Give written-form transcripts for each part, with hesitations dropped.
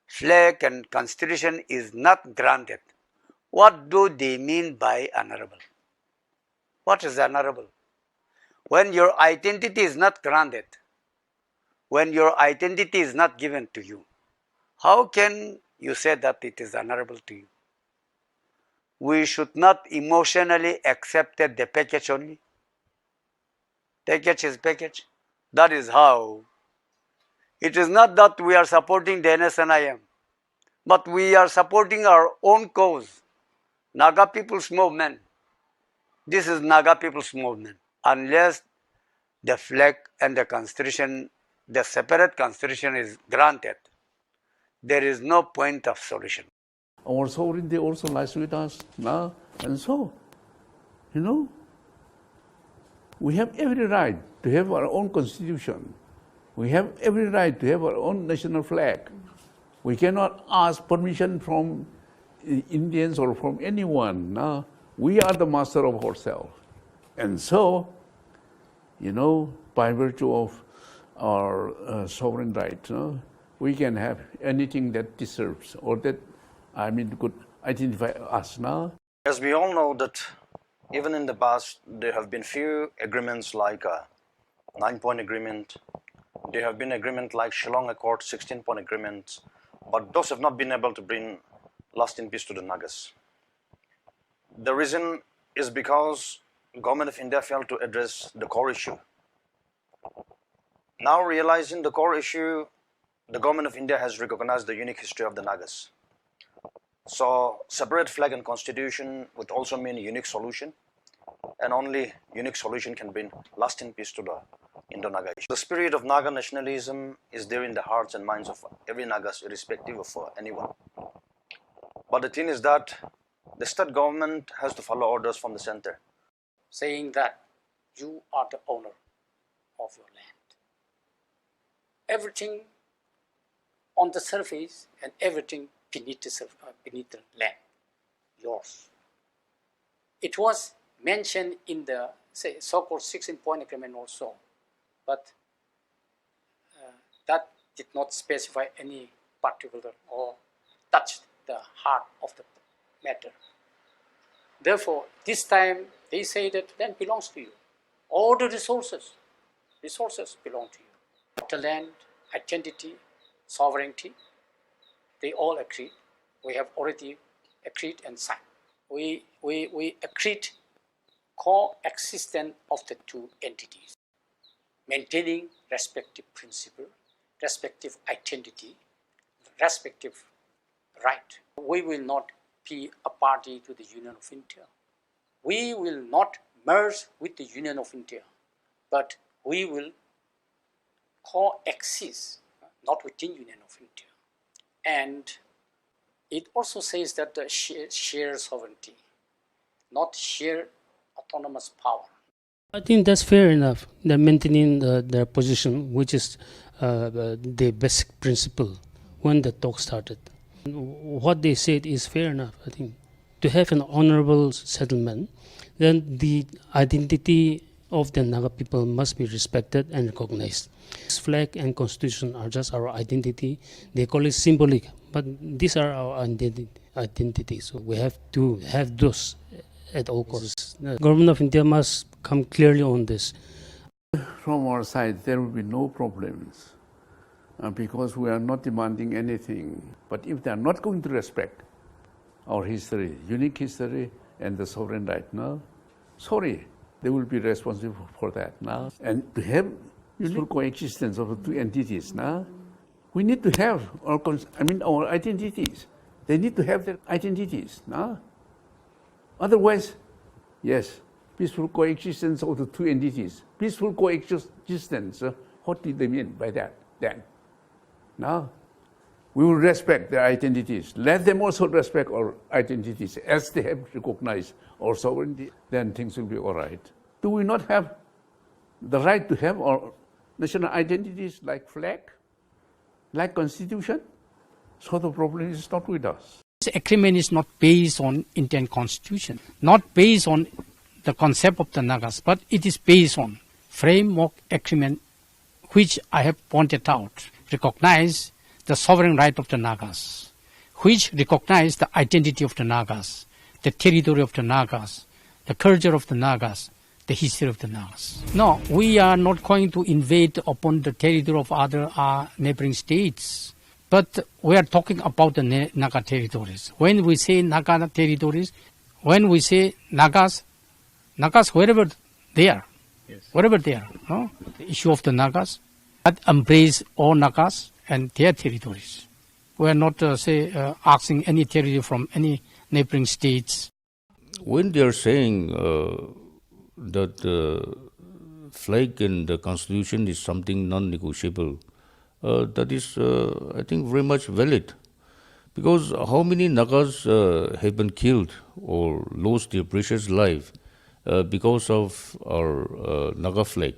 flag and constitution is not granted, what do they mean by honorable? What is honorable? When your identity is not granted, when your identity is not given to you, how can you say that it is honorable to you? We should not emotionally accept the package only. Package is package. That is how. It is not that we are supporting the NSCN-IM, but we are supporting our own cause, Naga People's Movement. This is Naga People's Movement. Unless the flag and the constitution, the separate constitution is granted, there is no point of solution. Our sovereignty also lies with us now, and so, we have every right to have our own constitution. We have every right to have our own national flag. We cannot ask permission from Indians or from anyone. No? We are the master of ourselves. And so, by virtue of our sovereign right, we can have anything that deserves or that, could identify us now. As we all know that even in the past, there have been few agreements like a 9-point agreement. There have been agreements like Shillong Accord, 16-point agreements, but those have not been able to bring lasting peace to the Nagas. The reason is because Government of India failed to address the core issue. Now realizing the core issue, the Government of India has recognized the unique history of the Nagas. So separate flag and constitution would also mean a unique solution, and only unique solution can bring lasting peace to the Indo-Naga issue. The spirit of Naga nationalism is there in the hearts and minds of every Nagas, irrespective of anyone. But the thing is that the state government has to follow orders from the center, saying that you are the owner of your land. Everything on the surface and everything beneath the land, yours. It was mentioned in the so-called 16-point agreement also, but that did not specify any particular or touch the heart of the matter. Therefore, this time they say that land belongs to you. All the resources belong to you. The land, identity, sovereignty, they all agreed. We have already agreed and signed. We agreed coexistence of the two entities, maintaining respective principle, respective identity, respective right. We will not be a party to the Union of India. We will not merge with the Union of India, but we will coexist, not within Union of India. And it also says that the shared sovereignty, not shared autonomous power. I think that's fair enough. They're maintaining their position, which is the basic principle when the talk started. What they said is fair enough, I think. To have an honorable settlement, then the identity of the Naga people must be respected and recognized. This flag and constitution are just our identity. They call it symbolic, but these are our identity. So we have to have those at all costs. The government of India must come clearly on this. From our side, there will be no problems because we are not demanding anything. But if they are not going to respect our history, unique history, and the sovereign right now, sorry, they will be responsible for that now. And to have peaceful coexistence of the two entities now, we need to have our identities. They need to have their identities now. Otherwise, yes, peaceful coexistence of the two entities. Peaceful coexistence, what do they mean by that then? Now, we will respect their identities. Let them also respect our identities as they have recognized our sovereignty. Then things will be all right. Do we not have the right to have our national identities like flag, like constitution? So the problem is not with us. This agreement is not based on Indian constitution, not based on the concept of the Nagas, but it is based on framework agreement, which I have pointed out, recognize the sovereign right of the Nagas, which recognize the identity of the Nagas, the territory of the Nagas, the culture of the Nagas, the history of the Nagas. No, we are not going to invade upon the territory of other neighboring states. But we are talking about the Naga territories. When we say Naga territories, when we say Nagas wherever they are, wherever they are, no? The issue of the Nagas, that embrace all Nagas and their territories. We are not, asking any territory from any neighboring states. When they are saying that the flag and the constitution is something non-negotiable, that is, I think, very much valid. Because how many Nagas have been killed or lost their precious life because of our Naga flag?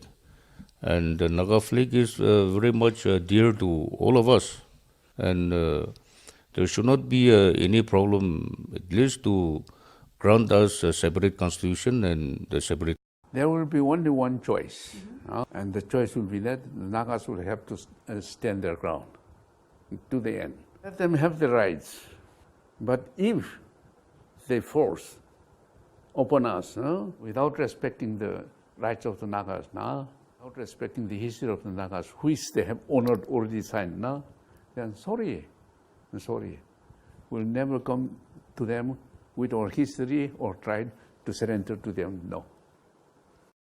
And the Naga flag is very much dear to all of us. And there should not be any problem, at least to grant us a separate constitution and the separate. There will be only one choice, and the choice will be that the Nagas will have to stand their ground to the end. Let them have the rights, but if they force upon us without respecting the rights of the Nagas, without respecting the history of the Nagas, which they have honored already signed, then sorry. We'll never come to them with our history or try to surrender to them, no.